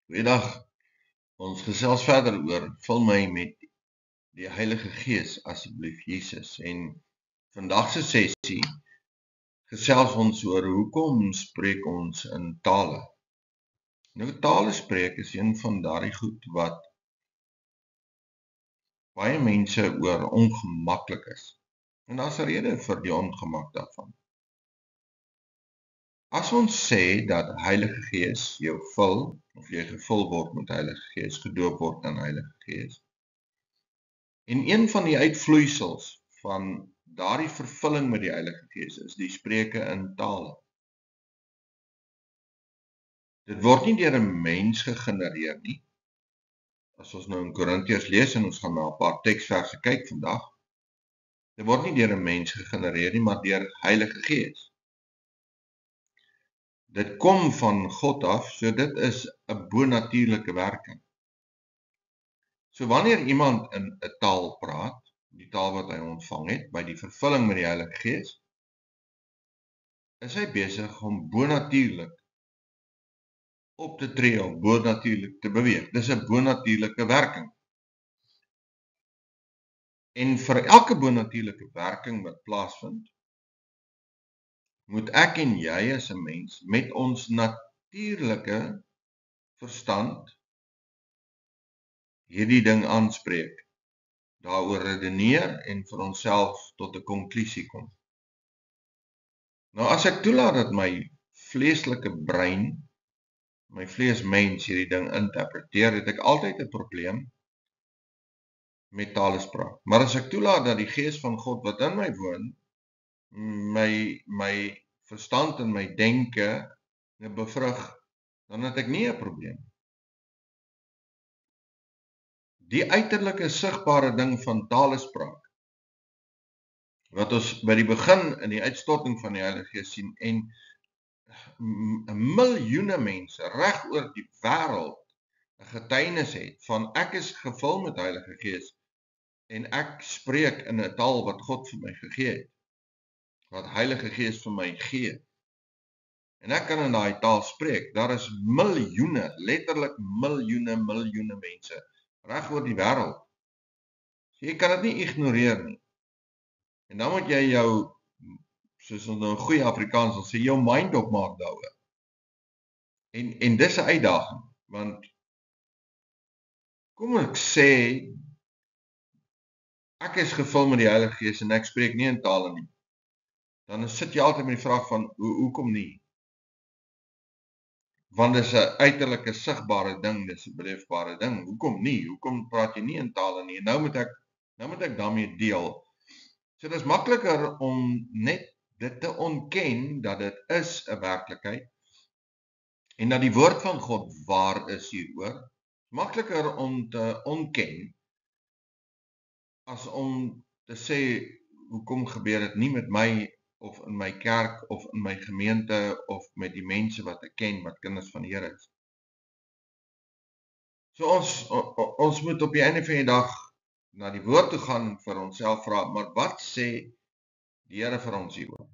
Goeiedag, ons gesels verder oor, vul my met die Heilige Gees, asseblief Jesus. En vandag se sessie gesels ons oor hoekom spreek ons in tale. Nou, tale spreek is een van daardie goed wat baie mense oor ongemaklik is. En daar's 'n rede vir die ongemak daarvan. As ons sê dat Heilige Gees jou vul, of jy gevul word met Heilige Gees, gedoop word in Heilige Gees, en een van die uitvloeisels van daardie vervulling met die Heilige Gees is die spreuke in tale. Dit word nie deur 'n mens gegenereer nie. As ons nou in Korintiërs lees en ons gaan na 'n paar teksverse kyk vandag, dit word nie deur 'n mens gegenereer nie, maar deur Heilige Gees. Dit kom van God af, so dit is 'n bonatuurlike werking. So wanneer iemand in 'n taal praat, die taal wat hy ontvang het, by die vervulling met die Heilige Gees, is hy besig om bonatuurlik op te tree of bonatuurlik te beweeg. Dis 'n bonatuurlike werking. En vir elke bonatuurlike werking wat plaasvind, moet ek en jy as 'n mens met ons natuurlike verstand hierdie ding aanspreek, daaroor redeneer en vir onsself tot 'n konklusie kom. Nou as ek toelaat dat my vleeslike brein, my vleesmens hierdie ding interpreteer, het ek altyd 'n probleem met talespraak. Maar as ek toelaat dat die Gees van God wat in my woon, my verstand en my denke bevrug, dan het ek nie 'n probleem. Die uiterlike sigbare ding van talespraak, wat ons by die begin in die uitstorting van die Heilige Gees sien, en miljoene mense reg oor die wêreld 'n getuienis het van ek is gevul met Heilige Gees en ek spreek in 'n taal wat God vir my gegee het, wat Heilige Gees vir my gee. En ek kan in daai taal spreek. Daar is miljoene, letterlik miljoene mense reg oor die wêreld. So jy kan dit nie ignoreer nie. En dan moet jy jou, soos ons nou in goeie Afrikaans sal sê, jou mind opmaak daaroor. En dis 'n uitdaging, want kom ek sê ek is gevul met die Heilige Gees en ek spreek nie in tale nie. Dan sit jy altyd met die vraag van hoekom nie? Want dis 'n uiterlike sigbare ding, dis 'n beleefbare ding. Hoekom nie? Hoekom praat jy nie in tale nie? En nou moet ek daarmee deel. So dis makliker om net dit te ontken dat dit is 'n werklikheid en dat die woord van God waar is hieroor. Makliker om te ontken as om te sê hoekom gebeur dit nie met my of in my kerk of in my gemeente of met die mense wat ek ken wat kinders van die Here is. So ons moet op die einde van die dag na die woord toe gaan en vir onsself vra, maar wat sê die Here vir ons hieroor?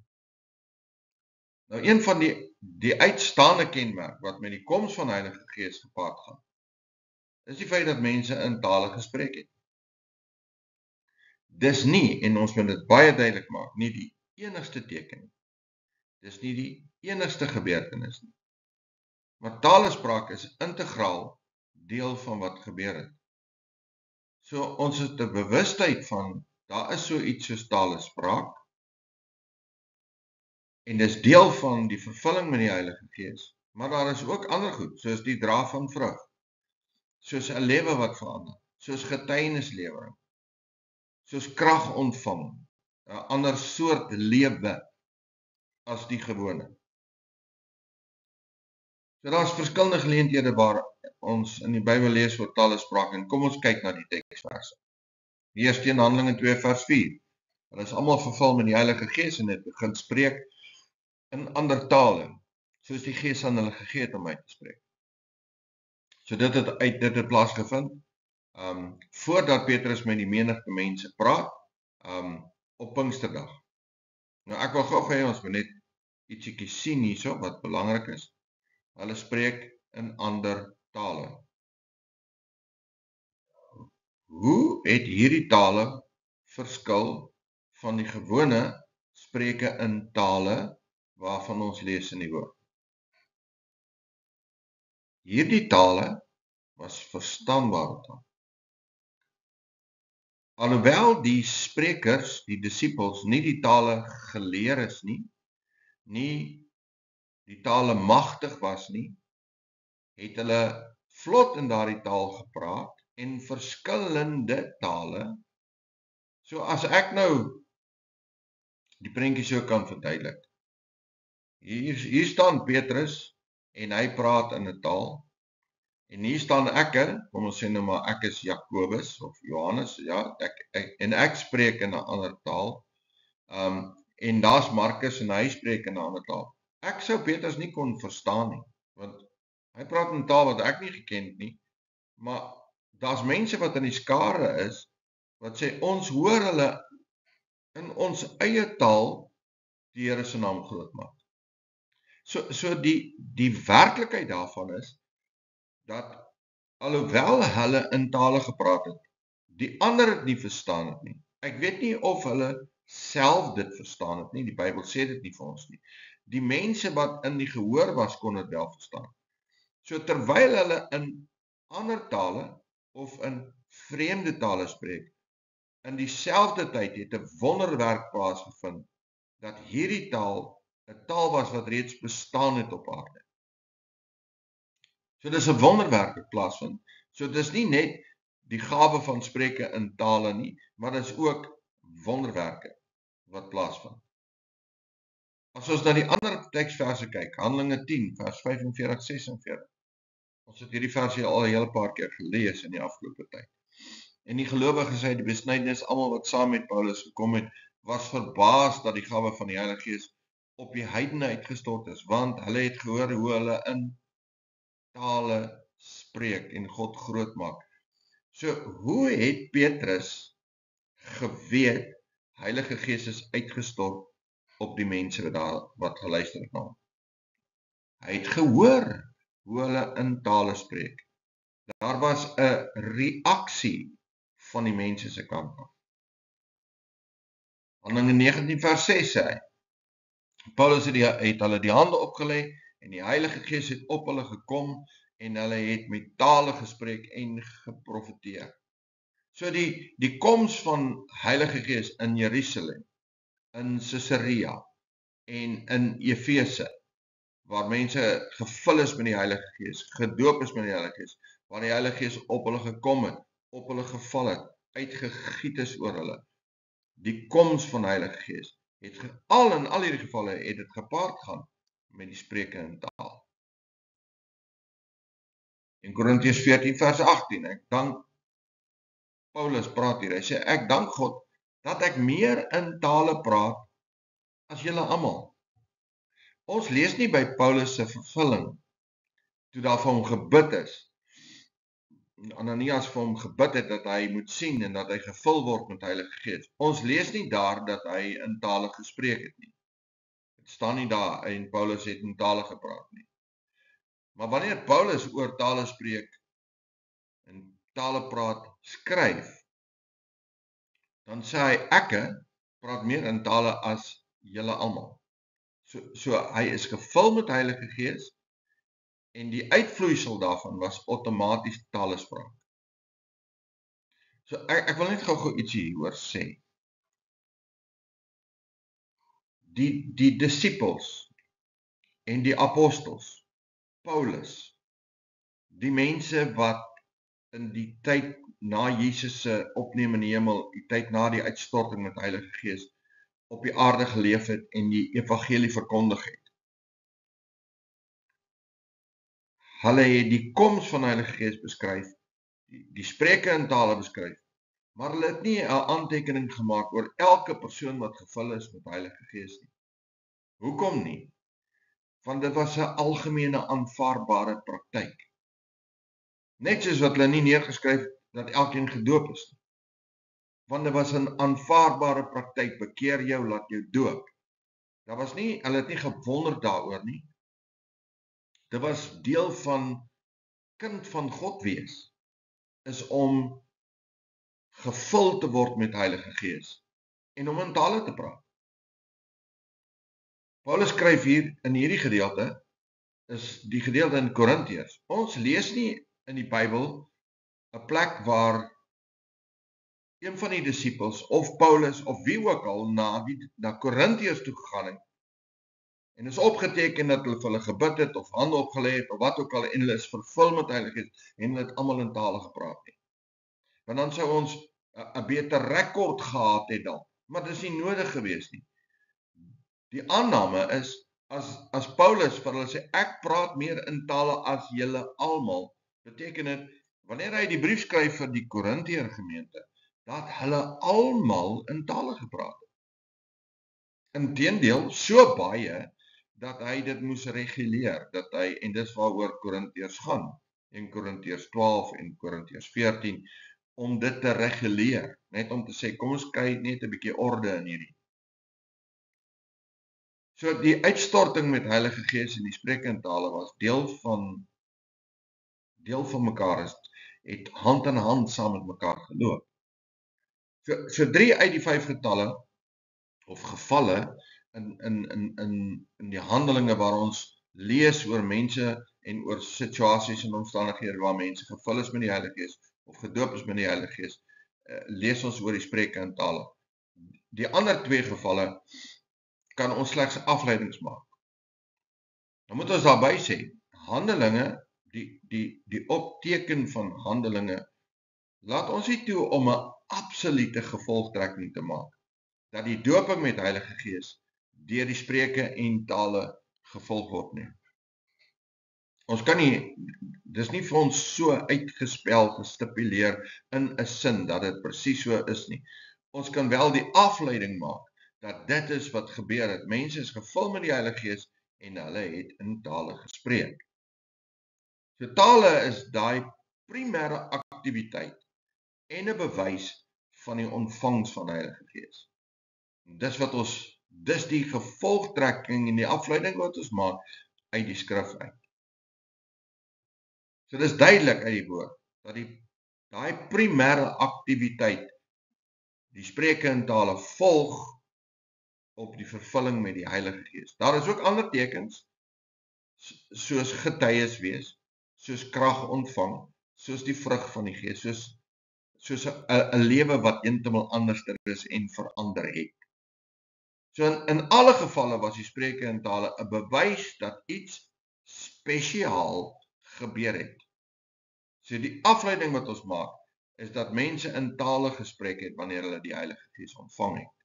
Nou een van die uitstaande kenmerk wat met die koms van Heilige Gees gepaard gaan, is die feit dat mense in tale gespreek het. Dis nie, en ons moet dit baie duidelik maak, nie die enigste teken. Dis nie die enigste gebeurtenis nie. Maar talespraak is integraal deel van wat gebeur het. So ons het 'n bewustheid van, daar is so iets soos talespraak, en dis deel van die vervulling met die Heilige Gees. Maar daar is ook ander goed, soos die dra van vrug, soos 'n lewe wat verander, soos getuienislewering, soos krag ontvang, 'n ander soort lewe as die gewone. So daar's verskillende geleenthede waar ons in die Bybel lees oor talespraak, en kom ons kyk na die teksverse. Die eerste in Handelinge 2 vers 4. Hulle is almal vervul met die Heilige Gees en het begin spreek in ander tale, soos die Gees aan hulle gegee het om uit te spreek. So dit het plaasgevind, voordat Petrus met die menigte mense praat, op Pinksterdag. Nou ek wil gou hê ons moet net ietsiekie sien hierso wat belangrik is. Hulle spreek in ander tale. Hoe het hierdie tale verskil van die gewone spreuke in tale waarvan ons lees in die woord? Hierdie tale was verstaanbare taal. Alhoewel die sprekers, die disippels, nie die tale geleer is nie die tale magtig was nie, het hulle vlot in daardie taal gepraat en verskillende tale. So as ek nou die prentjie so kan verduidelik. Hier staan Petrus en hy praat in 'n taal. En hier staan ek, kom ons sê nou maar ek is Jakobus of Johannes, ja, ek spreek in 'n ander taal. En daar's Markus en hy spreek in 'n ander taal. Ek sou Petrus nie kon verstaan nie, want hy praat in 'n taal wat ek nie geken het nie. Maar daar's mense wat in die skare is wat sê ons hoor hulle in ons eie taal die Here se naam groot maak. So die werklikheid daarvan is dat alhoewel hulle in tale gepraat het, die ander het nie verstaan het nie. Ek weet nie of hulle self dit verstaan het nie, die Bybel sê dit nie vir ons nie. Die mense wat in die gehoor was, kon dit wel verstaan. So terwyl hulle in ander tale of in vreemde tale spreek, in dieselfde tyd het 'n wonderwerk plaasgevind, dat hierdie taal 'n taal was wat reeds bestaan het op aarde. So dis 'n wonderwerk wat plaasvind. So dis nie net die gawe van spreuke in tale nie, maar dis ook wonderwerke wat plaasvind. As ons na die ander teksverse kyk, Handelinge 10 vers 45-46. Ons het hierdie versie al 'n hele paar keer gelees in die afgelope tyd. En die gelowiges uit die besnydenis, almal wat saam met Paulus gekom het, was verbaas dat die gawe van die Heilige Gees op die heidene uitgestort is, want hulle het gehoor hoe hulle in tale spreek en God groot maak. So, hoe het Petrus geweet Heilige Gees is uitgestort op die mense wat geluister het na hom? Hy het gehoor hoe hulle in tale spreek. Daar was 'n reaksie van die mense se kant af. Handelinge 19 vers 6 sê hy, Paulus het hulle die hande opgelê en die Heilige Gees het op hulle gekom en hulle het met tale gespreek en geprofeteer. So die koms van Heilige Gees in Jerusalem, in Caesarea en in Efese, waar mense gevul is met die Heilige Gees, gedoop is met die Heilige Gees, waar die Heilige Gees op hulle gekom het, op hulle geval het, uitgegiet is oor hulle. Die koms van die Heilige Gees het in al hierdie gevalle het dit gepaard gaan met die spreuke in taal. In Korintiërs 14 vers 18, ek dank Paulus praat hier, hy sê ek dank God dat ek meer in tale praat as julle almal. Ons lees nie by Paulus se vervulling toe daar vir hom gebid is. Ananias vir hom gebid het dat hy moet sien en dat hy gevul word met Heilige Gees. Ons lees nie daar dat hy in tale gespreek het nie. Dit staan nie daar en Paulus het in tale gepraat nie. Maar wanneer Paulus oor tale spreek en tale praat, skryf, dan sê hy ek praat meer in tale as julle almal. So hy is gevul met Heilige Gees en die uitvloeisel daarvan was outomaties talespraak. So ek wil net gou ietsie hieroor sê. Die disippels en die apostels, Paulus, die mense wat in die tyd na Jesus se opneem in die hemel, die tyd na die uitstorting met Heilige Gees op die aarde geleef het en die evangelie verkondig het. Hulle het die koms van die Heilige Gees beskryf, die spreuke in tale beskryf, maar hulle het nie 'n aantekening gemaak oor elke persoon wat gevul is met Heilige Gees nie. Hoekom nie? Want dit was 'n algemene aanvaarbare praktyk. Net soos wat hulle nie neergeskryf dat elkeen gedoop is nie. Want dit was 'n aanvaarbare praktyk, bekeer jou, laat jou doop. Hulle het nie gewonder daaroor nie. Dit was deel van kind van God wees, is om gevul te word met Heilige Gees en om in tale te praat. Paulus skryf hier in hierdie gedeelte, is die gedeelte in Korintiërs. Ons lees nie in die Bybel 'n plek waar een van die disippels of Paulus of wie ook al na Korintiërs toe gegaan het en is opgeteken dat hulle vir hulle gebid het of hande opgelê het of wat ook al en hulle is vervul met Heilige Gees en hulle het almal in tale gepraat nie. Want dan sou ons 'n beter rekord gehad het dan, maar dis nie nodig gewees nie. Die aanname is as Paulus vir hulle sê ek praat meer in tale as julle almal, beteken dit wanneer hy die brief skryf vir die Korintiër gemeente, dat hulle almal in tale gepraat het. Inteendeel, so baie dat hy dit moes reguleer, dat hy, en dis waaroor Korintiërs gaan, en Korintiërs 12 en Korintiërs 14, om dit te reguleer, net om te sê, kom ons kry net 'n bietjie orde in hierdie. So die uitstorting met Heilige Gees en die spreek in tale was deel van mekaar, het hand in hand saam met mekaar geloop. So 3 uit die 5 getalle of gevalle in die handelinge waar ons lees oor mense en oor situasies en omstandighede waar mense gevul is met die Heilige Gees of gedoop is met die Heilige Gees, lees ons oor die spreuke in tale. Die ander 2 gevalle kan ons slegs afleidings maak. Dan moet ons daarby sê, Handelinge, die opteken van Handelinge, laat ons nie toe om 'n absolute gevolgtrekking te maak, dat die doping met Heilige Gees deur die spreuke en tale gevolg word nie. Ons kan nie, dis nie vir ons so uitgespel, gestipuleer in 'n sin, dat dit presies so is nie. Ons kan wel die afleiding maak, dat dit is wat gebeur het. Mense is gevul met die Heilige Gees, en hulle het in tale gespreek. So tale is daai primêre aktiwiteit, en 'n bewys van die ontvangs van die Heilige Gees. Dis die gevolgtrekking en die afleiding wat ons maak uit die skrif uit. So dis duidelik uit die woord, dat daai primêre aktiwiteit, die spreuke in tale, volg op die vervulling met die Heilige Gees. Daar is ook ander tekens, soos getuies wees, soos krag ontvang, soos die vrug van die Gees, soos 'n lewe wat heeltemal anders is en verander het. So in alle gevalle was die spreuke in tale 'n bewys dat iets spesiaal gebeur het. So die afleiding wat ons maak, is dat mense in tale gespreek het wanneer hulle die Heilige Gees ontvang het.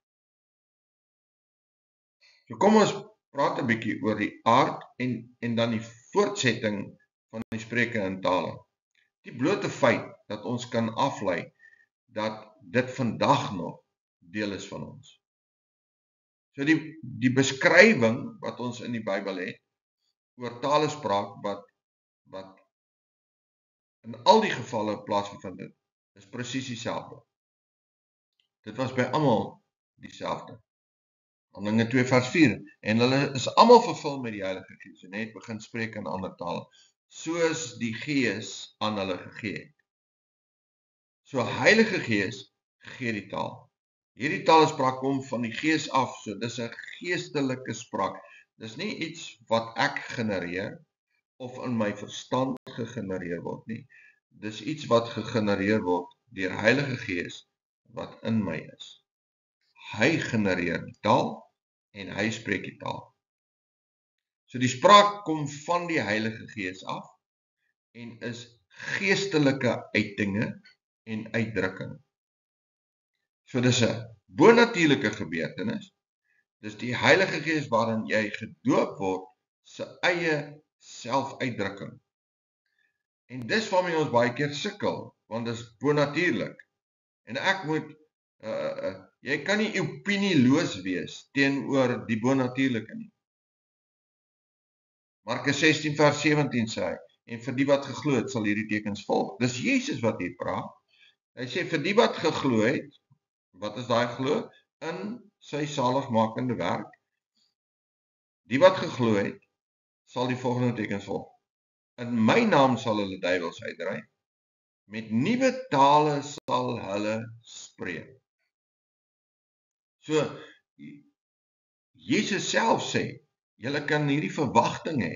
So kom ons praat 'n bietjie oor die aard en dan die voortsetting van die spreuke in tale. Die blote feit dat ons kan aflei dat dit vandag nog deel is van ons. So die beskrywing wat ons in die Bybel het oor talespraak wat in al die gevalle plaasgevind het, is presies dieselfde. Dit was by almal dieselfde. Handelinge 2 vers 4, en hulle is almal vervul met die Heilige Gees en het begin spreek in ander tale, soos die Gees aan hulle gegee het. So Heilige Gees gee die taal. Hierdie talespraak kom van die Gees af, so dis 'n geestelike spraak. Dis nie iets wat ek genereer of in my verstand gegenereer word nie. Dis iets wat gegenereer word deur Heilige Gees wat in my is. Hy genereer die taal en hy spreek die taal. So die spraak kom van die Heilige Gees af en is geestelike uitdinge en uitdrukking. So dis 'n bonatuurlike gebeurtenis. Dis die Heilige Gees waarin jy gedoop word se eie selfuitdrukking. En dis waarmee ons baie keer sukkel, want dis bonatuurlik. En ek moet jy kan nie opinieloos wees teenoor die bonatuurlike nie. Markus 16 vers 17 sê hy, en vir die wat geglo het sal hierdie tekens volg. Dis Jesus wat hier praat. Hy sê vir die wat geglo het, wat is daai glo? In sy saligmakende werk. Die wat geglo het, sal die volgende tekens volg. In my naam sal hulle duiwels uitdryf. Met nuwe tale sal hulle spreek. So, Jesus self sê, julle kan hierdie verwagting hê,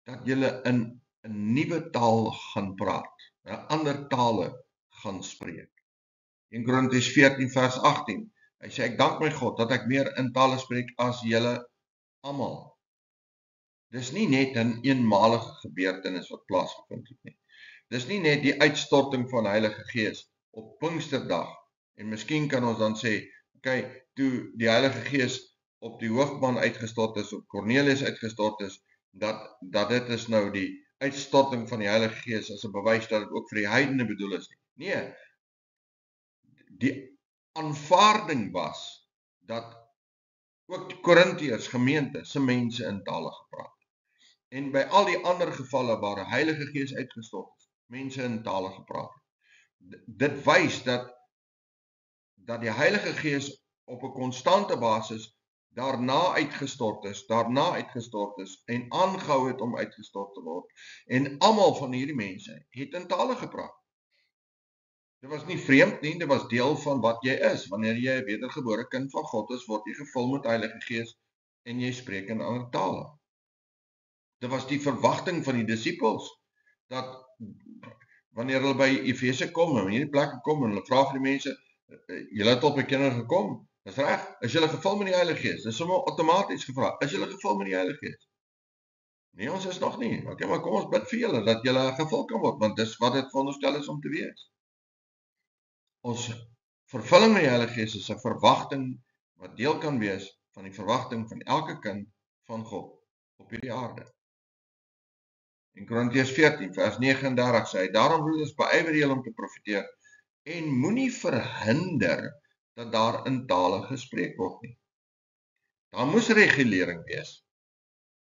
dat julle in 'n nuwe taal gaan praat, 'n ander tale gaan spreek. In Korintiërs 14 vers 18, hy sê, ek dank my God, dat ek meer in tale spreek as julle almal. Dis nie net 'n eenmalige gebeurtenis wat plaasgevind het nie. Dis nie net die uitstorting van Heilige Gees op Pinksterdag, en miskien kan ons dan sê, okay, toe die Heilige Gees op die hoofman uitgestort is, op Cornelius uitgestort is, dat dit is nou die uitstorting van die Heilige Gees as 'n bewys dat dit ook vir die heidene bedoel is. Nee, die aanvaarding was dat ook die Korintiërs gemeente se mense in tale gepraat. En by al die ander gevalle waar die Heilige Gees uitgestort is, mense in tale gepraat het. Dit wys dat die Heilige Gees op 'n konstante basis daarna uitgestort is en aangehou het om uitgestort te word. En almal van hierdie mense het in tale gepraat. Dit was nie vreemd nie, dit was deel van wat jy is. Wanneer jy 'n wedergebore kind van God is, word jy gevul met Heilige Gees en jy spreek in ander tale. Dit was die verwagting van die disippels, dat wanneer hulle by Efese kom, en hierdie plekke kom, en hulle vra vir die mense, julle het tot my kinders gekom, dis reg, is julle gevul met die Heilige Gees? Dis sommer outomaties gevra, is julle gevul met die Heilige Gees? Nee, ons is nog nie, okay, maar kom ons bid vir julle, dat julle gevul kan word, want dis wat dit veronderstel is om te wees. Ons vervulling met die Heilige Gees is 'n verwagting, wat deel kan wees van die verwagting van elke kind van God op hierdie aarde. In Korintiërs 14 vers 39 sê hy, daarom broeders, beywer julle om te profeteer, en moenie verhinder dat daar in tale gespreek word nie. Daar moes regulering wees,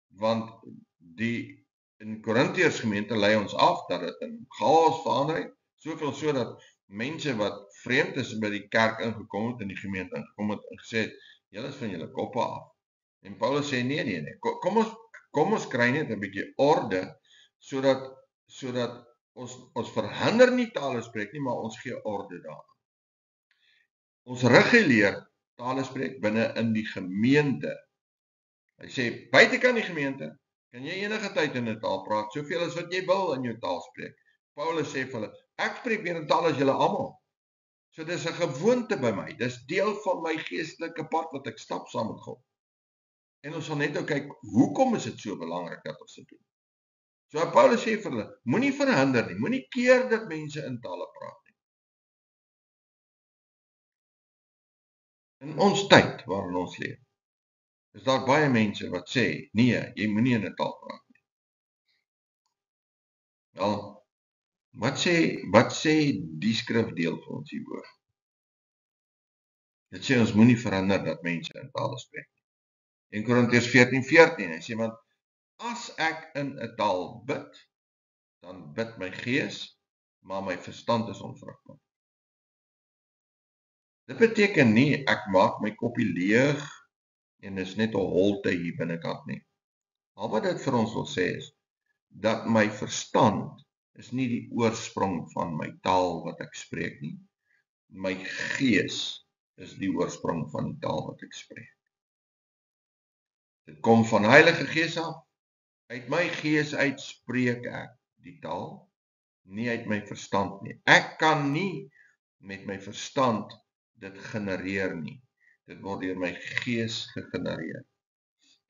want die in Korintiërs gemeente lei ons af dat dit in chaos verander het, soveel so dat mense wat vreemd is by die kerk ingekom het, in die gemeente ingekom het en gesê het, julle is van julle koppe af. En Paulus sê, nee, kom ons kry net 'n bietjie orde, sodat ons verhinder nie tale spreek nie, maar ons gee orde daaraan. Ons reguleer tale spreek binne in die gemeente. Hy sê, buitekant die gemeente, kan jy enige tyd in 'n taal praat, soveel as wat jy wil in jou taal spreek. Paulus sê vir hulle, ek spreek meer in taal as julle almal. So dis 'n gewoonte by my, dis deel van my geestelike pad wat ek stap saam met God. En ons sal net nou kyk, hoekom is dit so belangrik dat ons dit doen? So Paulus sê vir hulle, moenie verhinder nie, moenie keer dat mense in tale praat nie. In ons tyd waarin ons leef, is daar baie mense wat sê, nee, jy moenie in 'n taal praat nie. Wel, wat sê die skrifdeel vir ons hieroor? Dit sê ons moenie verhinder dat mense in tale spreek nie. In Korintiërs 14:14, hy sê, want as ek in 'n taal bid, dan bid my gees, maar my verstand is onvrugbaar. Dit beteken nie, ek maak my koppie leeg, en is net 'n holte hier binnekant nie. Al wat dit vir ons wil sê is, dat my verstand is nie die oorsprong van my taal wat ek spreek nie. My gees is die oorsprong van die taal wat ek spreek. Dit kom van Heilige Gees af. Uit my gees uit spreek ek die taal, nie uit my verstand nie. Ek kan nie met my verstand dit genereer nie. Dit word deur my gees gegenereer.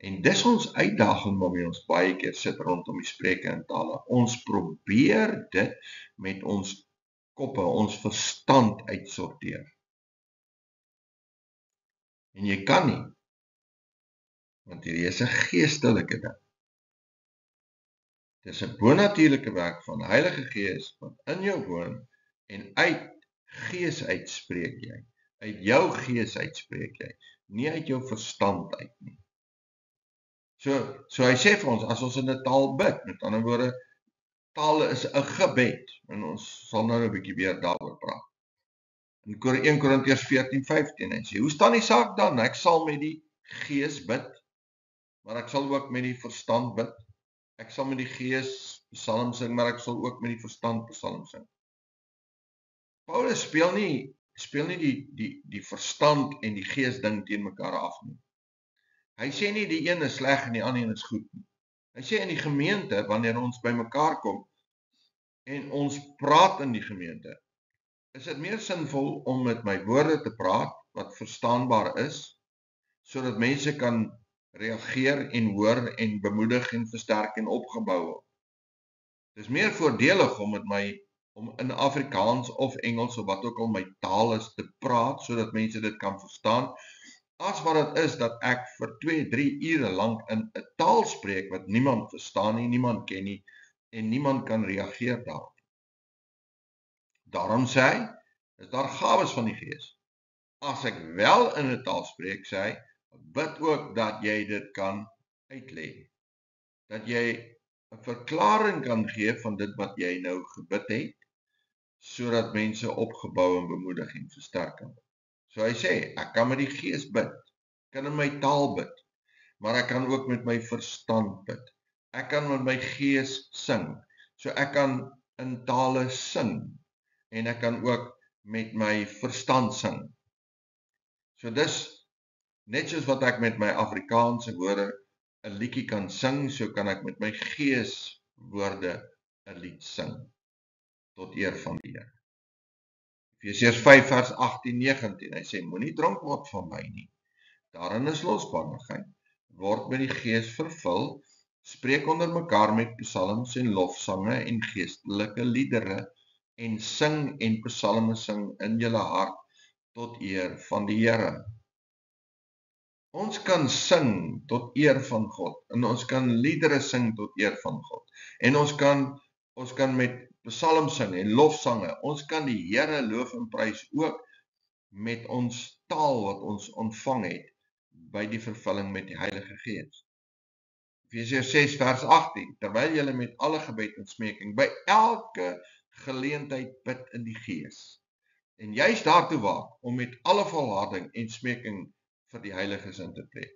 En dis ons uitdaging waarmee ons baie keer sit rondom die spreuke in tale. Ons probeer dit met ons koppe, ons verstand uitsorteer. En jy kan nie, want hierdie is 'n geestelike ding. Dis 'n bonatuurlike werk van die Heilige Gees wat in jou woon, en uit gees uitspreek jy. Uit jou gees uitspreek jy, nie uit jou verstand uit nie. So hy sê vir ons, as ons in 'n taal bid, met ander woorde, taal is 'n gebed, en ons sal nou 'n bietjie weer daaroor praat. In 1 Korintiërs 14:15, hy sê, hoe staan die saak dan? Ek sal met die gees bid, maar ek sal ook met die verstand bid. Ek sal met die gees psalm sing, maar ek sal ook met die verstand psalm sing. Paulus speel nie die verstand en die gees ding teen mekaar af nie. Hy sê nie die een is sleg en die ander een is goed nie. Hy sê in die gemeente, wanneer ons by mekaar kom en ons praat in die gemeente, is dit meer sinvol om met my woorde te praat wat verstaanbaar is, sodat mense kan reageer en hoor en bemoedig en versterk en opgebou word. Dit is meer voordelig om in Afrikaans of Engels of wat ook al my taal is te praat, sodat mense dit kan verstaan, as wat dit is dat ek vir 2-3 ure lank in 'n taal spreek wat niemand verstaan nie, niemand ken nie, en niemand kan reageer daarop. Daarom sê hy, is daar gawes van die Gees. As ek wel in 'n taal spreek, sê hy, bid ook dat jy dit kan uitlê. Dat jy 'n verklaring kan gee van dit wat jy nou gebid het, sodat mense opgebou en bemoedig en versterk kan word. So hy sê, ek kan met die Gees bid, kan in my taal bid, maar ek kan ook met my verstand bid. Ek kan met my gees sing, so ek kan in tale sing, en ek kan ook met my verstand sing. So dis, net soos wat ek met my Afrikaanse woorde 'n liedjie kan sing, so kan ek met my gees woorde 'n lied sing, tot eer van die Here. Efesiërs 5 vers 18-19, hy sê, moenie dronk word van wyn nie. Daarin is losbandigheid, word met die gees vervul, spreek onder mekaar met psalms en lofsange en geestelike liedere, en sing en psalme sing in julle hart, tot eer van die Here. Ons kan sing tot eer van God, en ons kan liedere sing tot eer van God, en ons kan met psalm sing en lofsange, ons kan die Here loof en prys ook met ons taal wat ons ontvang het, by die vervulling met die Heilige Gees. Efesiërs 6 vers 18, terwyl julle met alle gebed en smeking, by elke geleentheid bid in die Gees, en juist daartoe waak, om met alle volharding en smeking vir die heiliges in te tree.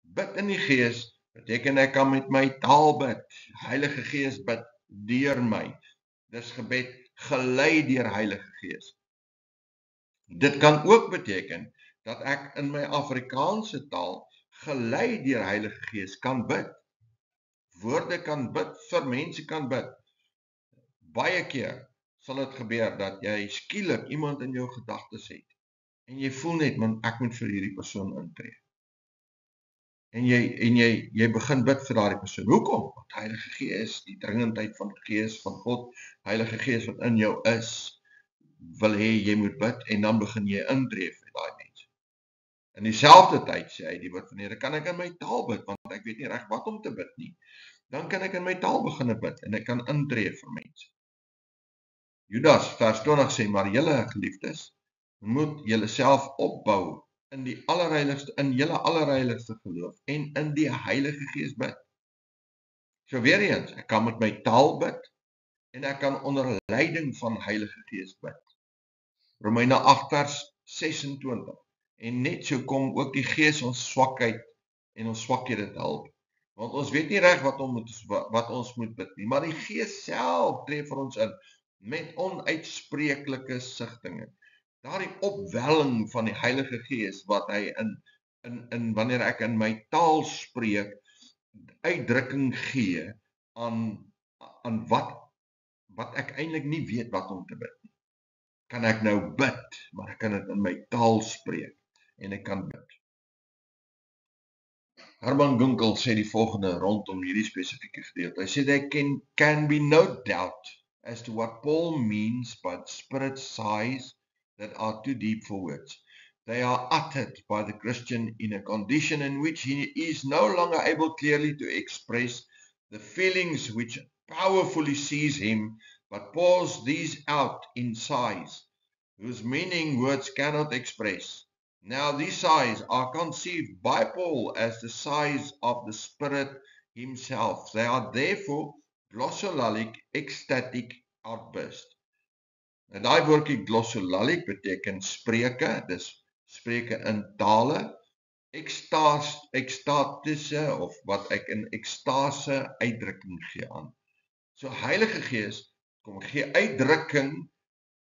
Bid in die Gees, beteken ek kan met my taal bid, Heilige Gees bid deur my, dis gebed gelei deur Heilige Gees. Dit kan ook beteken, dat ek in my Afrikaanse taal, gelei deur Heilige Gees kan bid, woorde kan bid, vir mense kan bid. Baie keer sal dit gebeur, dat jy skielik iemand in jou gedagtes het, en jy voel net, man, ek moet vir hierdie persoon intree. En jy begin bid vir daardie persoon. Hoekom? Want Heilige Gees, die dringendheid van Gees van God, Heilige Gees wat in jou is, wil hê jy moet bid, en dan begin jy intree vir daai mense. In dieselfde tyd, sê hy die woord van die Here, kan ek in my taal bid, want ek weet nie reg wat om te bid nie. Dan kan ek in my taal begin bid, en ek kan intree vir mense. Judas, vers 20 sê, maar julle geliefdes, moet julle self opbou in die allerheiligste, in julle allerheiligste geloof, en in die Heilige Gees bid. So weer eens, ek kan met my taal bid, en ek kan onder leiding van Heilige Gees bid. Romeine 8 vers 26, en net so kom ook die Gees ons swakheid en ons swakhede te help. Want ons weet nie reg wat ons moet bid nie, maar die Gees self tree vir ons in, met onuitspreeklike sigtinge. Daardie opwelling van die Heilige Gees, wat hy wanneer ek in my taal spreek, uitdrukking gee, aan wat ek eintlik nie weet wat om te bid nie. Kan ek nou bid, maar ek kan dit in my taal spreek, en ek kan bid. Herman Gunkel sê die volgende rondom hierdie spesifieke gedeelte. Hy sê, there can be no doubt as to what Paul means by the Spirit's sighs that are too deep for words. They are uttered by the Christian in a condition in which he is no longer able clearly to express the feelings which powerfully seize him, but pours these out in sighs, whose meaning words cannot express. Now these sighs are conceived by Paul as the sighs of the Spirit himself. They are therefore glossolalia, ecstatic outburst. En daai woordjie glossolalia beteken spreuke, dis spreuke in tale, ekstatiese, of wat ek in ekstase uitdrukking gee aan. So Heilige Gees kom gee uitdrukking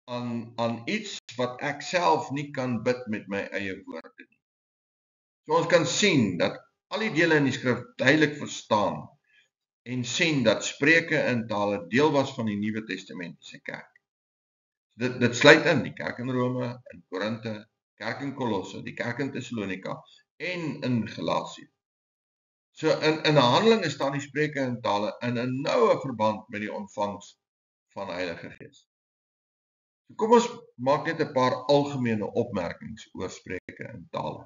aan iets wat ek self nie kan bid met my eie woorde nie. So ons kan sien dat al die dele in die skrif duidelik verstaan en sien dat spreuke in tale deel was van die Nuwe Testamentiese kerk. Dit sluit in die kerk in Rome, in Korinthe, kerk in Kolosse, die kerk in Thessalonika en in Galasië. So in Handelinge staan die spreuke in tale in 'n noue verband met die ontvangs van Heilige Gees. So kom ons maak net 'n paar algemene opmerkings oor spreuke in tale.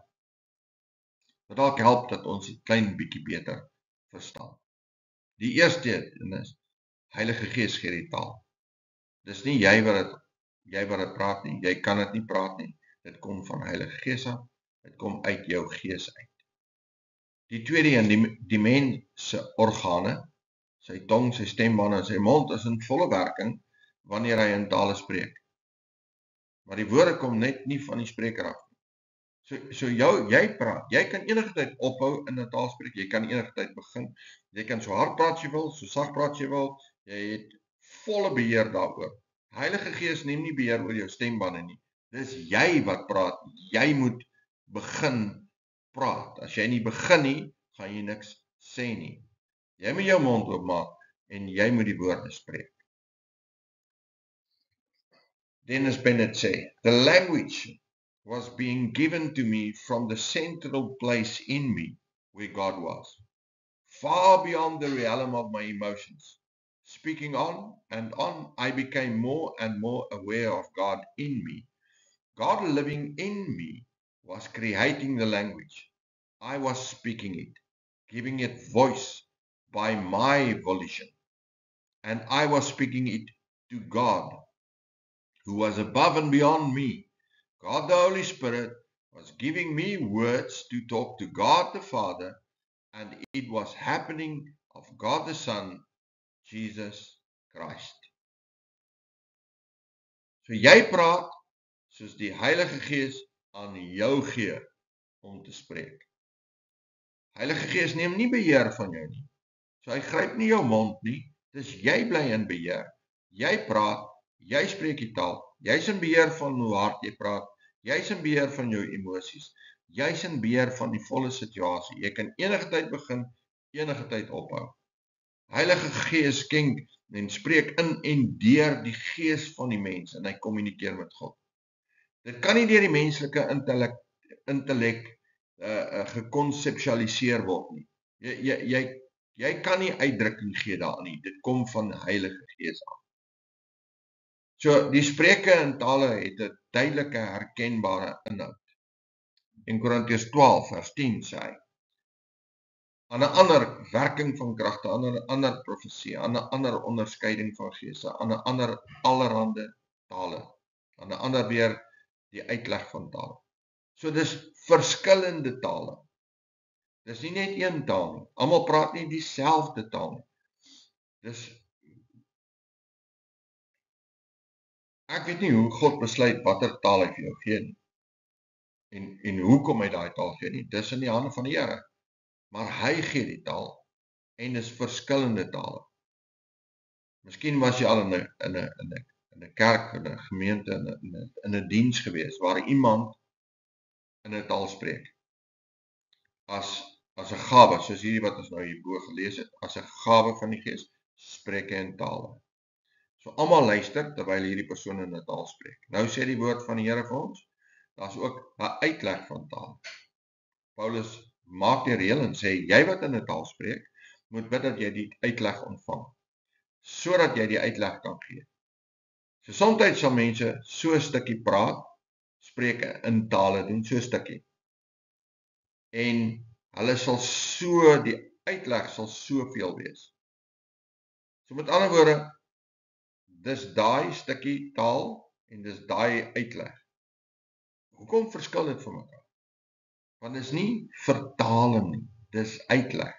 Wat dalk help dat ons dit klein bietjie beter verstaan. Die eerste is Heilige Gees gee die taal. Dis nie jy wat dit praat nie, jy kan dit nie praat nie. Dit kom van Heilige Gees af, dit kom uit jou gees uit. Die tweede een, die mens se organe, sy tong, sy stembande en sy mond is in volle werking wanneer hy in tale spreek. Maar die woorde kom net nie van die spreker af. So jy praat, jy kan enige tyd ophou in 'n taal spreek, jy kan enige tyd begin. Jy kan so hard praat jy wil, so sag praat jy wil, jy het volle beheer daaroor. Heilige Gees neem nie beheer oor jou stembande nie. Dis jy wat praat, jy moet begin praat. As jy nie begin nie, gaan jy niks sê nie. Jy moet jou mond oopmaak en jy moet die woorde spreek. Dennis Bennett sê, the language was being given to me from the central place in me where God was, far beyond the realm of my emotions. Speaking on and on, I became more and more aware of God in me. God living in me was creating the language. I was speaking it, giving it voice by my volition. And I was speaking it to God, who was above and beyond me. God the Holy Spirit was giving me words to talk to God the Father, and it was happening of God the Son, Jesus Christ. So jy praat soos die Heilige Gees aan jou gee om te spreek. Heilige Gees neem nie beheer van jou nie. So hy gryp nie jou mond nie, dis jy bly in beheer. Jy praat, jy spreek die taal, jy's in beheer van hoe hard jy praat, jy's in beheer van jou emosies, jy's in beheer van die volle situasie. Jy kan enige tyd begin, enige tyd ophou. Heilige Gees skenk en spreek in en deur die gees van die mens en hy kommunikeer met God. Dit kan nie deur die menslike intellek gekonseptualiseer word nie. Jy kan nie uitdrukking gee daarin nie. Dit kom van die Heilige Gees af. So die spreuke in tale het 'n duidelike herkenbare inhoud. In Korintiërs 12 vers 10 sê hy: aan 'n ander werking van kragte, aan 'n ander profesie, aan 'n ander onderskeiding van geeste, aan 'n ander allerhande tale, aan 'n ander weer die uitleg van tale. So dis verskillende tale. Dis nie net een taal nie. Almal praat nie dieselfde taal nie. Ek weet nie hoe God besluit watter taal hy vir jou gee nie. En hoekom hy daai taal gee nie. Dis in die hande van die Here. Maar hy gee die taal en dis verskillende tale. Miskien was jy al in 'n kerk, in 'n gemeente, in 'n diens gewees waar iemand in 'n taal spreek. As 'n gawe, soos hierdie wat ons nou hierbo gelees het, as 'n gawe van die Gees, spreek hy in tale. So almal luister terwyl hierdie persoon in 'n taal spreek. Nou sê die woord van die Here vir ons, daar's ook 'n uitleg van taal. Paulus maak die reël en sê jy wat in 'n taal spreek, moet bid dat jy die uitleg ontvang, sodat jy die uitleg kan gee. So soms sal mense so 'n stukkie praat, spreuke in tale doen, so 'n stukkie. En hulle sal so, die uitleg sal soveel wees. So met ander woorde, dis daai stukkie taal en dis daai uitleg. Hoekom verskil dit van mekaar? Want dis nie vertaling nie, dis uitleg.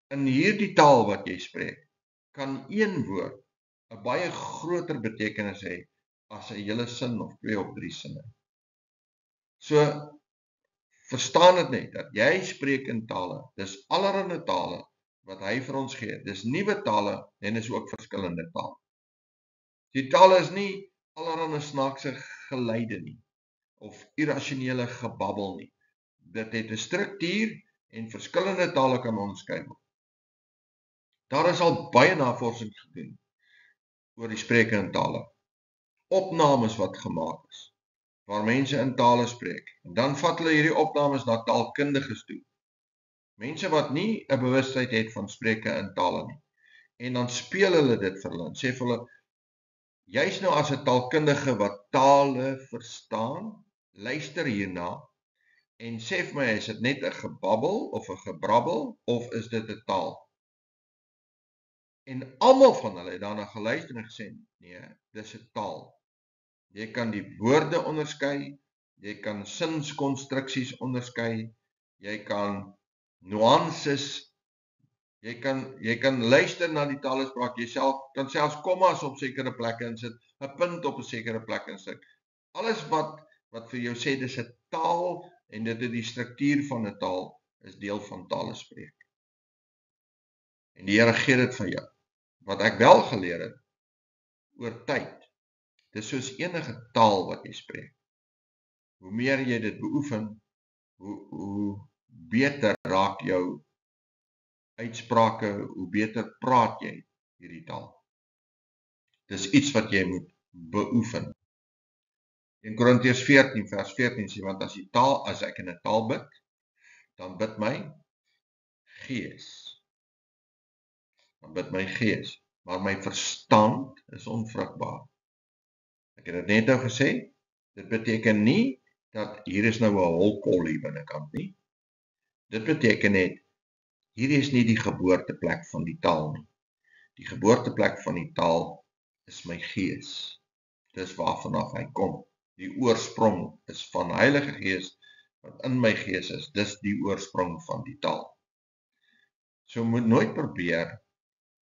In hierdie taal wat jy spreek, kan een woord 'n baie groter betekenis hê as 'n hele sin of 2 of 3 sinne. So verstaan dit net dat jy spreek in tale. Dis allerhande tale wat hy vir ons gee. Dis nuwe tale en is ook verskillende tale. Die tale is nie allerhande snaakse geluide nie, of irrasionele gebabbel nie. Dit het 'n struktuur en verskillende tale kan onderskei word. Daar is al baie navorsing gedoen oor die spreke in tale. Opnames wat gemaak is, waar mense in tale spreek. En dan vat hulle hierdie opnames na taalkundiges toe. Mense wat nie 'n bewustheid het van spreke in tale nie. En dan speel hulle dit vir hulle en sê vir hulle, jy's nou as 'n taalkundige wat tale verstaan, luister hierna en sê vir my, is dit net 'n gebabbel of 'n gebrabbel of is dit 'n taal? En almal van hulle het daarna geluister en gesê, nee, dis 'n taal. Jy kan die woorde onderskei, jy kan sinskonstruksies onderskei, jy kan nuances, jy kan luister na die taalspraak, jy kan selfs kommas op sekere plekke insit, 'n punt op 'n sekere plek insit. Alles wat vir jou sê dis 'n taal en dit is die struktuur van 'n taal, is deel van talespreek. En die Here gee dit vir jou. Wat ek wel geleer het oor tyd, dis soos enige taal wat jy spreek. Hoe meer jy dit beoefen, hoe beter raak jou uitsprake, hoe beter praat jy hierdie taal. Dis iets wat jy moet beoefen. In Korintiërs 14 vers 14 sê, want as ek in 'n taal bid, dan bid my gees. Maar my verstand is onvrugbaar. Ek het dit net nou gesê, dit beteken nie dat hier is nou 'n holkol hier binnekant nie. Dit beteken net, hier is nie die geboorteplek van die taal nie. Die geboorteplek van die taal is my gees. Dis waarvanaf hy kom. Die oorsprong is van Heilige Gees, wat in my gees is. Dis die oorsprong van die taal. So moet nooit probeer,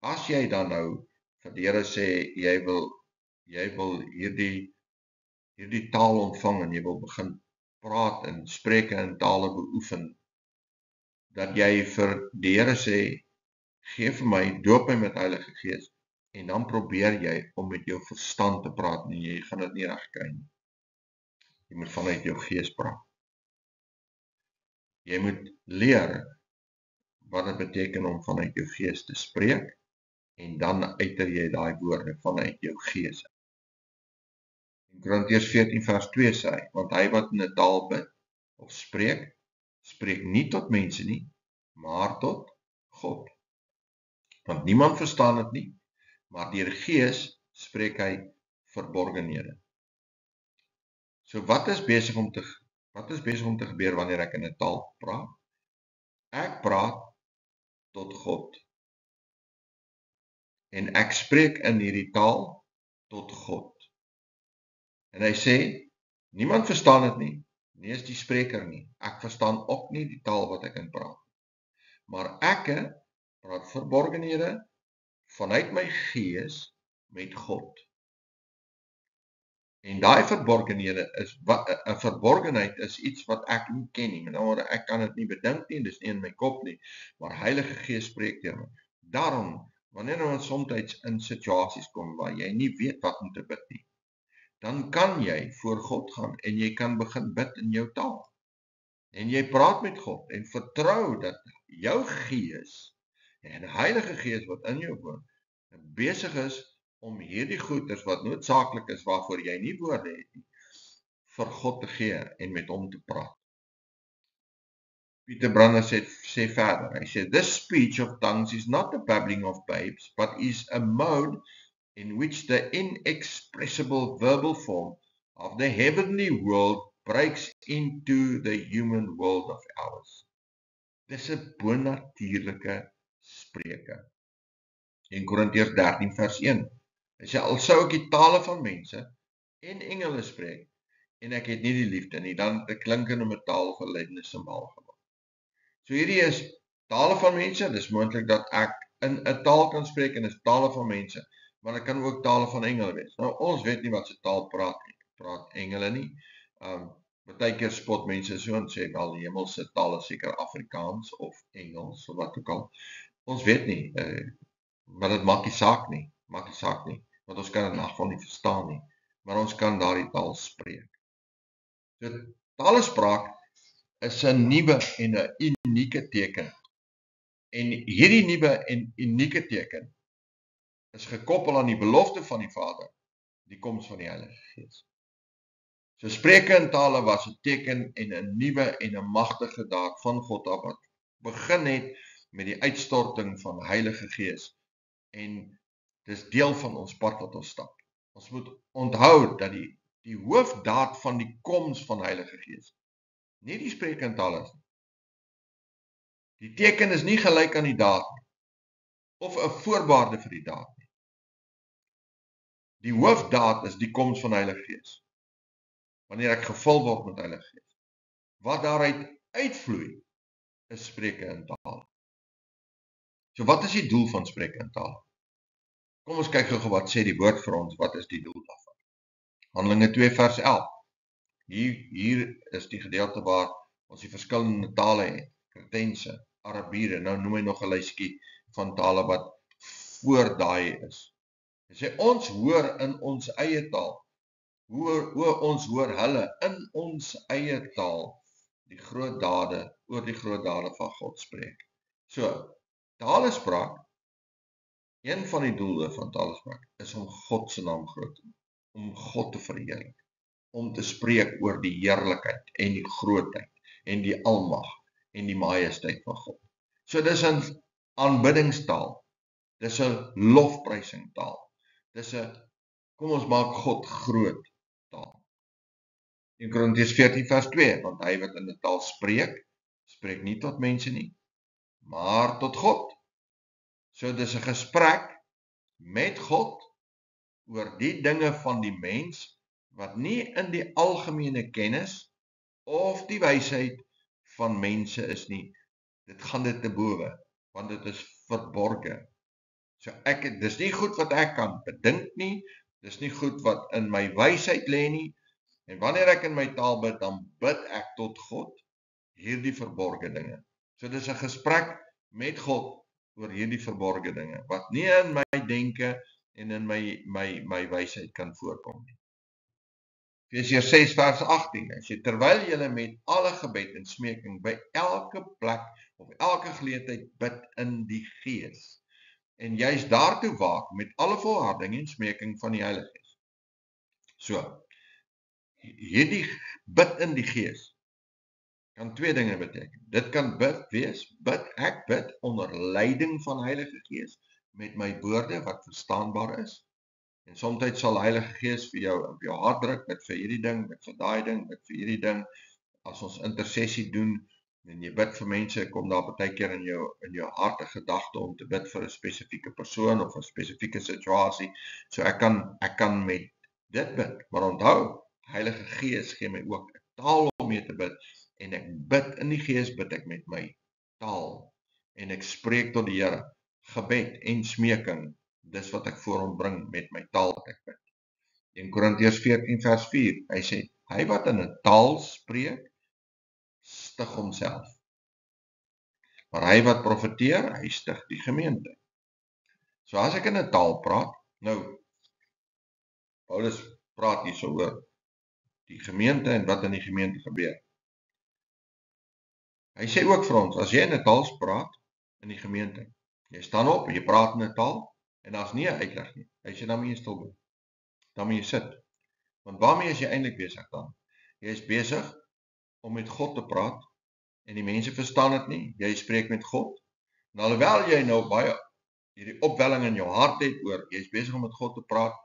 as jy dan nou vir die Here sê, jy wil hierdie taal ontvang en jy wil begin praat en spreke in tale beoefen, dat jy vir die Here sê, gee vir my, doop my met Heilige Gees, en dan probeer jy om met jou verstand te praat, en jy gaan dit nie reg kry nie. Jy moet vanuit jou gees praat. Jy moet leer wat dit beteken om vanuit jou gees te spreek, en dan uiter jy daai woorde vanuit jou gees. In Korintiërs 14 vers 2 sê hy, want hy wat in 'n taal bid of spreek nie tot mense nie, maar tot God. Want niemand verstaan dit nie, maar deur Gees spreek hy verborgenhede. So wat is besig om te gebeur wanneer ek in 'n taal praat? Ek praat tot God. En ek spreek in hierdie taal tot God. En hy sê, niemand verstaan dit nie, nie is die spreker nie. Ek verstaan ook nie die taal wat ek in praat. Maar ek praat verborgenhede vanuit my gees met God. En daai verborgenhede is 'n verborgenheid is iets wat ek nie ken nie. Met ander woorde, ek kan dit nie bedink nie, dis nie in my kop nie, maar Heilige Gees spreek deur my. Daarom, wanneer ons soms in situasies kom waar jy nie weet wat om te bid nie, dan kan jy voor God gaan en jy kan begin bid in jou taal. En jy praat met God en vertrou dat jou gees en die Heilige Gees wat in jou woon, besig is om hierdie goeders wat noodsaaklik is waarvoor jy nie woorde het nie, vir God te gee en met hom te praat. Pieter Brander sê verder, hy sê, this speech of tongues is not the babbling of babes, but is a mode in which the inexpressible verbal form of the heavenly world breaks into the human world of ours. Dis 'n bonatuurlike spreuke. In Korintiërs 13 vers 1. Hy sê, al sou ek die tale van mense en engele spreek, en ek het nie die liefde nie, dan het 'n klinkende metaal of 'n lydende simbaal gemaak. So hierdie is tale van mense, dis moontlik dat ek in 'n taal kan spreek en is tale van mense, maar dit kan ook tale van engele wees. Nou ons weet nie wat se taal praat engele nie. Partykeer spot mense so en sê wel die hemelse taal is seker Afrikaans of Engels of wat ook al. Ons weet nie, maar dit maak nie saak nie, want ons kan in 'n geval nie verstaan nie, maar ons kan daardie taal spreek. So, talespraak is 'n nuwe en 'n unieke teken. En hierdie nuwe en unieke teken is gekoppel aan die belofte van die Vader, die koms van die Heilige Gees. So spreuke in tale was 'n teken en 'n nuwe en 'n magtige daad van God af wat begin het met die uitstorting van Heilige Gees. En dis deel van ons pad wat ons stap. Ons moet onthou dat die hoofdaad van die koms van Heilige Gees nie die spreuke in tale is nie. Die teken is nie gelyk aan die daad nie, of 'n voorwaarde vir die daad nie. Die hoofdaad is die koms van Heilige Gees. Wanneer ek gevul word met Heilige Gees. Wat daaruit uitvloei, is spreuke in tale. So wat is die doel van spreuke in tale? Kom ons kyk gou wat sê die woord vir ons, wat is die doel daarvan? Handelinge 2 vers 11. Hier is die gedeelte waar ons die verskillende tale het, Kretense, Arabiere, nou noem hy nog 'n lysie van tale wat voor daai is. Hy sê ons hoor in ons eie taal, ons hoor hulle in ons eie taal die groot dade, oor die groot dade van God spreek. So, talespraak, een van die doele van talespraak, is om God se naam groot te maak, om God te verheerlik, om te spreek oor die heerlikheid en die grootheid en die almag en die majesteit van God. So dis 'n aanbiddingstaal, dis 'n lofprysingtaal, dis 'n kom ons maak God groot taal. In Korintiërs 14 vers 2, want hy wat in 'n taal spreek nie tot mense nie, maar tot God. So dis 'n gesprek met God oor die dinge van die mens wat nie in die algemene kennis of die wysheid van mense is nie. Dit gaan dit te bowe, want dit is verborge. So dis nie goed wat ek kan bedink nie, dis nie goed wat in my wysheid lê nie, en wanneer ek in my taal bid, dan bid ek tot God hierdie verborge dinge. So dis 'n gesprek met God oor hierdie verborge dinge, wat nie in my denke en in my wysheid kan voorkom nie. Efesiërs 6 vers 18, hy sê, terwyl julle met alle gebed en smeking by elke plek of elke geleentheid bid in die Gees, en juist daartoe waak met alle volharding en smeking van die Heilige Gees. So, hierdie bid in die Gees kan twee dinge beteken. Dit kan ek bid onder leiding van Heilige Gees met my woorde wat verstaanbaar is. En soms sal Heilige Gees vir jou op jou hart druk, bid vir hierdie ding, bid vir daai ding, bid vir hierdie ding. As ons intersessie doen en jy bid vir mense, kom daar baie keer in jou hart 'n gedagte om te bid vir 'n spesifieke persoon of 'n spesifieke situasie. So ek kan met dit bid, maar onthou, Heilige Gees gee my ook 'n taal om mee te bid, en ek bid in die Gees, bid ek met my taal, en ek spreek tot die Here, gebed en smeking, dis wat ek voor hom bring met my taal wat ek bid. In Korintiërs 14 vers 4, hy sê, hy wat in 'n taal spreek, stig homself. Maar hy wat profeteer, hy stig die gemeente. So as ek in 'n taal praat, nou, Paulus praat hierso oor die gemeente en wat in die gemeente gebeur. Hy sê ook vir ons, as jy in 'n taal praat in die gemeente, jy staan op, jy praat in 'n taal, en daar's nie 'n uitleg nie. Hy sê, dan moet jy stil bly. Dan moet jy sit. Want waarmee is jy eintlik besig dan? Jy is besig om met God te praat, en die mense verstaan dit nie. Jy spreek met God, en alhoewel jy nou baie hierdie opwelling in jou hart het oor, jy is besig om met God te praat,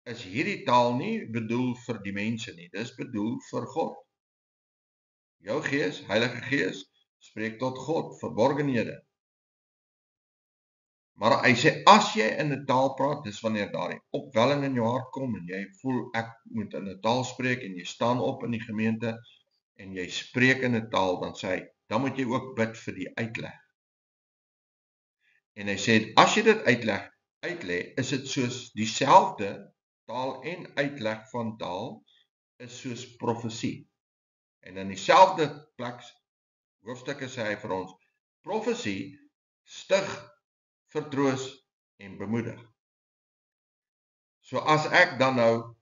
is hierdie taal nie bedoel vir die mense nie, dis bedoel vir God. Jou Gees, Heilige Gees, spreek tot God, verborgenhede. Maar hy sê, as jy in 'n taal praat, dis wanneer daardie opwelling in jou hart kom, en jy voel, ek moet in 'n taal spreek, en jy staan op in die gemeente, en jy spreek in 'n taal, dan sê hy, dan moet jy ook bid vir die uitleg. En hy sê, as jy dit uitlê, is dit soos dieselfde taal en uitleg van taal, is soos profesie. En in dieselfde plek, hoofstukke sê hy vir ons, profesie stig, vertroos en bemoedig. So as ek dan nou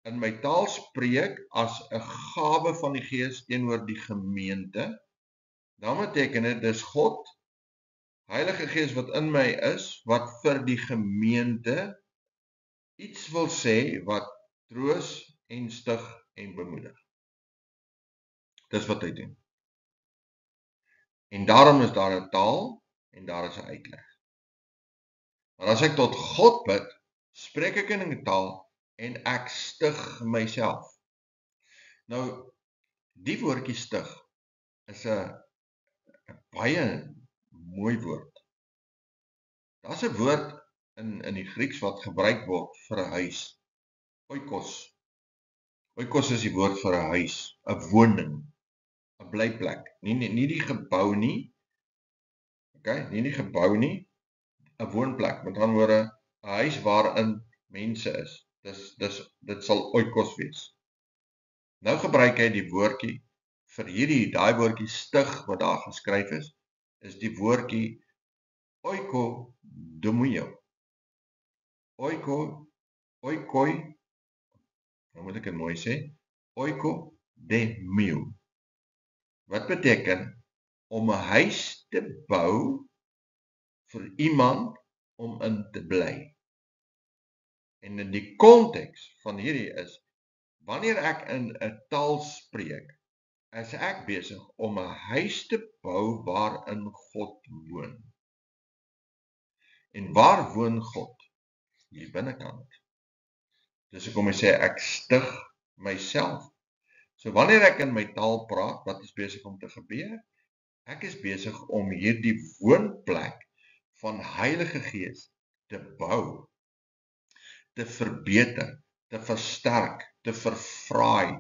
in my taal spreek as 'n gawe van die Gees teenoor die gemeente, dan beteken dit dis God, Heilige Gees wat in my is, wat vir die gemeente iets wil sê wat troos en stig en bemoedig. Dis wat hy doen. En daarom is daar 'n taal en daar is 'n uitleg. Maar as ek tot God bid, spreek ek in 'n taal en ek stig myself. Nou, die woordjie stig is 'n baie mooi woord. Daar's 'n woord in die Grieks wat gebruik word vir 'n huis. Oikos. Oikos is die woord vir 'n huis, 'n woning, 'n blyplek. Nie die gebou nie. Okay, nie die gebou nie, 'n woonplek. Met ander woorde, 'n huis waarin mense is. Dit sal oikos wees. Nou gebruik hy die woordjie vir daai woordjie stig wat daar geskryf is die woordjie oikodomio. Oikoi, nou moet ek dit mooi sê, oikodomio. Wat beteken om 'n huis te bou vir iemand om in te bly. En in die konteks van hierdie is, wanneer ek in 'n taal spreek, is ek besig om 'n huis te bou waarin God woon. En waar woon God? Hier binnekant. Dis hoekom hy sê ek stig myself. So wanneer ek in my taal praat, wat is besig om te gebeur? Ek is besig om hierdie woonplek van Heilige Gees te bou, te verbeter, te versterk, te verfraai,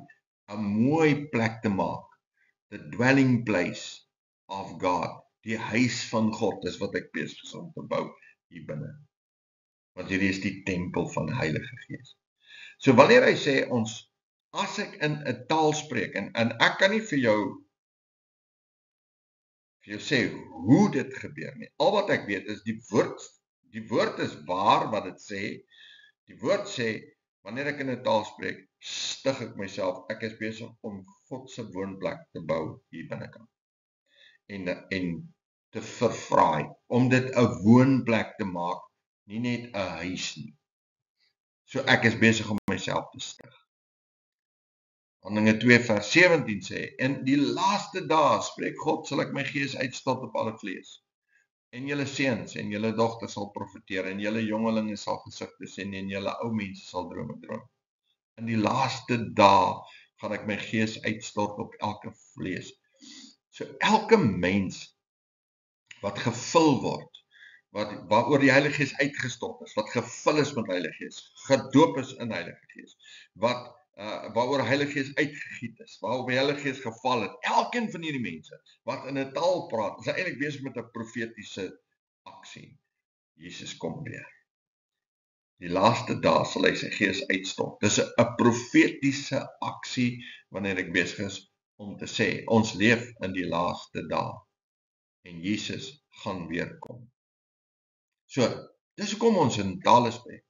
'n mooi plek te maak. The dwelling place of God, die huis van God, is wat ek besig is om te bou hier binne. Want hierdie is die tempel van die Heilige Gees. So wanneer hy sê ons, as ek in 'n taal spreek, en ek kan nie vir jou sê hoe dit gebeur nie. Al wat ek weet is die woord is waar wat dit sê. Die woord sê, wanneer ek in 'n taal spreek, stig ek myself, ek is besig om God se woonplek te bou hier binnekant. En te verfraai, om dit 'n woonplek te maak, nie net 'n huis nie. So ek is besig om myself te stig. Handelinge 2 vers 17 sê, in die laaste dae, spreek God, sal ek my gees uitstort op alle vlees. En julle seuns en julle dogters sal profeteer, en julle jongelinge sal gesigte sien, en julle ou mense sal drome droom. In die laaste dae gaan ek my gees uitstort op elke vlees. So elke mens wat gevul word, waaroor die Heilige Gees uitgestort is, wat gevul is met Heilige Gees, gedoop is in Heilige Gees, waaroor Heilige Gees uitgegiet is, waaroor die Heilige Gees geval het, elkeen van hierdie mense wat in 'n taal praat, is eintlik besig met 'n profetiese aksie. Jesus kom weer. Die laaste dae sal hy sy gees uitstort. Dis 'n profetiese aksie wanneer ek besig is om te sê, ons leef in die laaste dae en Jesus gaan weer kom. So, dis hoekom ons in tale spreek.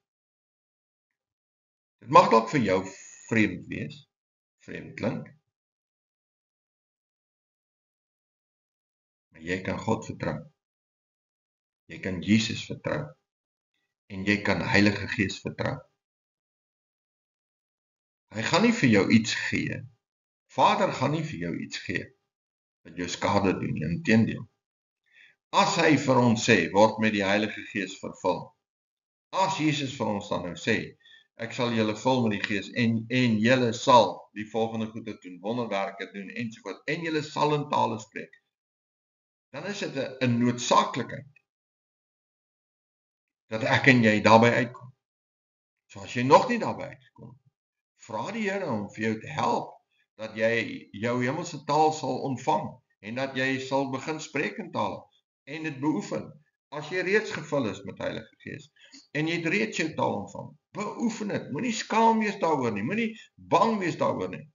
Dit mag dalk vir jou vreemd wees, vreemd klink, maar jy kan God vertrou. Jy kan Jesus vertrou. En jy kan Heilige Gees vertrou. Hy gaan nie vir jou iets gee. Vader gaan nie vir jou iets gee wat jou skade doen, inteendeel. As hy vir ons sê, word met die Heilige Gees vervul. As Jesus vir ons dan nou sê, ek sal julle vul met die Gees en julle sal die volgende goede doen, wonderwerke doen ensovoort, en julle sal in tale spreek, dan is dit 'n noodsaaklikheid dat ek en jy daarby uitkom. So as jy nog nie daarby uitkom, vra die Here om vir jou te help, dat jy jou hemelse taal sal ontvang, en dat jy sal begin spreek in tale, en dit beoefen. As jy reeds gevul is met Heilige Gees, en jy het reeds jou taal ontvang, beoefen dit, moenie skaam wees daaroor nie, moenie bang wees daaroor nie.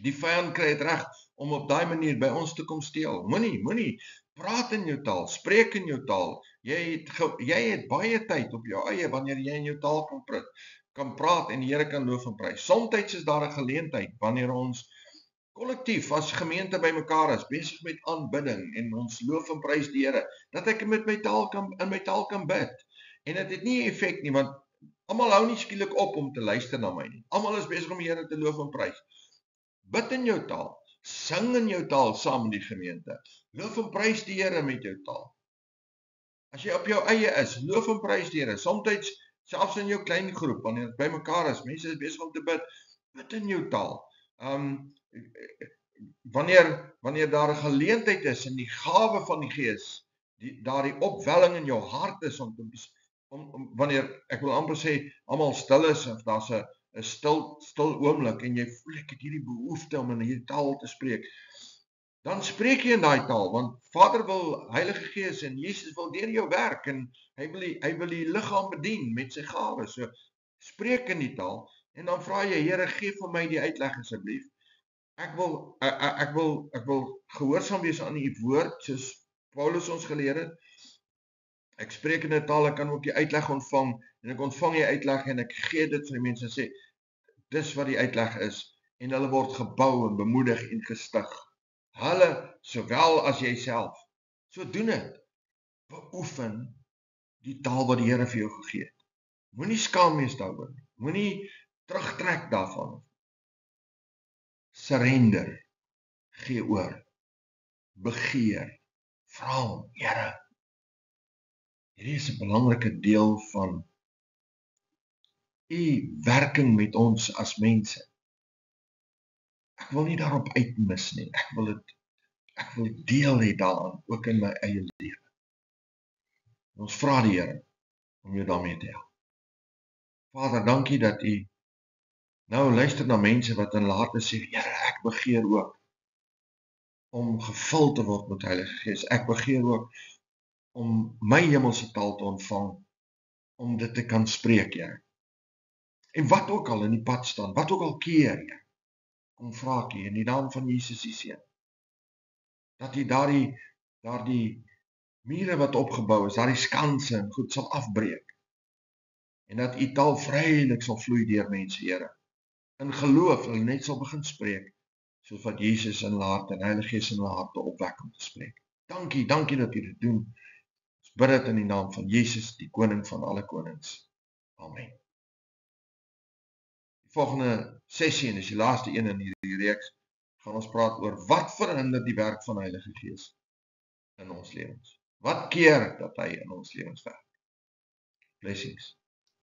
Die vyand kry dit reg om op daai manier by ons te kom steel, moenie Praat in jou taal, spreek in jou taal. Jy het baie tyd op jou eie wanneer jy in jou taal kan praat en die Here kan loof en prys. Somstyds is daar 'n geleentheid wanneer ons kollektief as gemeente bymekaar is, besig met aanbidding en ons loof en prys die Here, dat ek in my taal kan bid. En dit het nie effek nie, want almal hou nie skielik op om te luister na my nie. Almal is besig om die Here te loof en prys. Bid in jou taal, sing in jou taal saam met die gemeente. Loof en prys die Here met jou taal. As jy op jou eie is, loof en prys die Here. Somstyds selfs in jou klein groep, wanneer dit bymekaar is, mense is besig om te bid, bid in jou taal. Wanneer daar 'n geleentheid is in die gawe van die Gees, daardie opwelling in jou hart is om wanneer ek wil amper sê almal stil is of daar's 'n stil oomblik en jy voel ek het hierdie behoefte om in hierdie taal te spreek, dan spreek jy in daai taal, want Vader wil, Heilige Gees en Jesus wil deur jou werk en hy wil die liggaam bedien met sy gawes. So spreek in die taal en dan vra jy, Here, gee vir my die uitleg asseblief. Ek wil gehoorsaam wees aan u woord, soos Paulus ons geleer het. Ek spreek in 'n taal, ek kan ook die uitleg ontvang, en ek ontvang die uitleg en ek gee dit vir die mense en sê, dis wat die uitleg is, en hulle word gebou en bemoedig en gestig. Hulle, sowel as jy self. So doen dit. Beoefen die taal wat die Here vir jou gegee het. Moenie skaam wees daaroor nie. Moenie terugtrek daarvan. Surrender, gee oor, begeer, vra hom, Here. Hierdie is 'n belangrike deel van u werking met ons as mense. Ek wil nie daarop uitmis nie. Ek wil deel hê daaraan, ook in my eie lewe. Ons vra die Here om jou daarmee te help. Vader, dankie dat u nou luister na mense wat in hulle harte sê, Here, ek begeer ook om gevul te word met Heilige Gees. Ek begeer ook om my hemelse taal te ontvang, om dit te kan spreek, Here. En wat ook al in die pad staan, wat ook al keer, Here, kom vra ek u in die naam van Jesus die Seun, dat u daardie mure wat opgebou is, daardie skanse en goed sal afbreek, en dat u taal vrylik sal vloei deur mense, Here, in geloof, hulle net sal begin spreek, soos wat Jesus in hulle harte en Heilige Gees in hulle harte opwek om te spreek. Dankie dat u dit doen. Ons bid dit in die naam van Jesus, die koning van alle konings. Amen. Die volgende sessie, en is die laaste een in hierdie reeks, gaan ons praat oor wat verhinder die werk van Heilige Gees in ons lewens. Wat keer dat hy in ons lewens werk? Blessings.